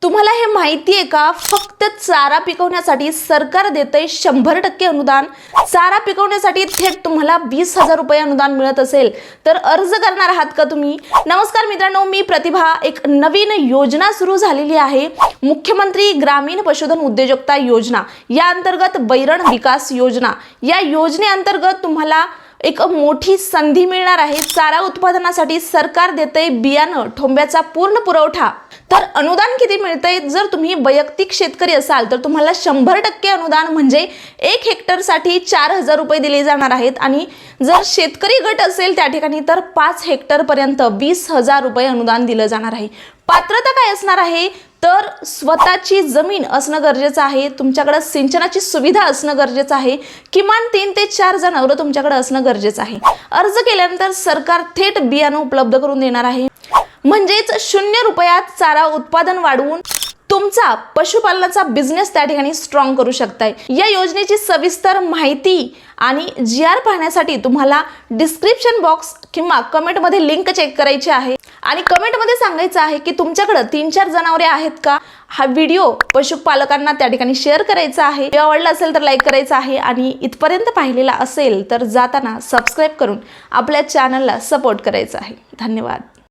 तुम्हाला हे माहिती आहे का? फक्त चारा पिकवण्यासाठी सरकार देतंय 100% अनुदान। चारा पिकवण्यासाठी थेट तुम्हाला 20,000 रुपये अनुदान मिळत असेल तर अर्ज करणार आहात का तुम्ही? नमस्कार मित्रांनो, मी प्रतिभा। एक नवीन योजना सुरू झालेली आहे, मुख्यमंत्री ग्रामीण पशुधन उद्योजकता योजना। या अंतर्गत बैरण विकास योजना, या योजनेअंतर्गत तुम्हाला एक मोठी संधी मिळणार आहे। चारा उत्पादनासाठी सरकार देतंय बियाणं, ठोंब्याचा पूर्ण पुरवठा। तर अनुदान किती मिळतंय? जर तुम्ही वैयक्तिक शेतकरी असाल तर तुम्हाला 100% अनुदान म्हणजे 1 हेक्टरसाठी 4,000 रुपये दिले जाणार आहेत, आणि जर शेतकरी गट असेल त्या ठिकाणी तर 5 हेक्टर पर्यंत 20,000 रुपये अनुदान दिलं जाणार आहे। पात्रता काय असणार आहे? तर स्वतःची जमीन असणं गरजेचं आहे, तुमच्याकडे सिंचनाची सुविधा असणं गरजेचं आहे, किमान 3 ते 4 जनावरं तुमच्याकडे असणं गरजेचं आहे। अर्ज केल्यानंतर सरकार थेट बियाणं उपलब्ध करून देणार आहे, म्हणजेच 0 रुपयात चारा उत्पादन वाढवून तुमचा पशुपालनाचा बिझनेस त्या ठिकाणी स्ट्रॉंग करू शकताय। या योजनेची सविस्तर माहिती आणि GR पाहण्यासाठी तुम्हाला डिस्क्रिप्शन बॉक्स किंवा कमेंट मध्ये लिंक चेक करायची आहे, आणि कमेंट मध्ये सांगायचं आहे की तुमच्याकडे 3-4 जनावरे आहेत का। हा व्हिडिओ पशुपालकांना त्या ठिकाणी शेअर करायचा आहे। व्हिडिओ आवडला असेल तर लाईक करायचा आहे, आणि इथपर्यंत पाहिलेला असेल तर जाताना सबस्क्राइब करून आपल्या चॅनलला सपोर्ट करायचा आहे। धन्यवाद।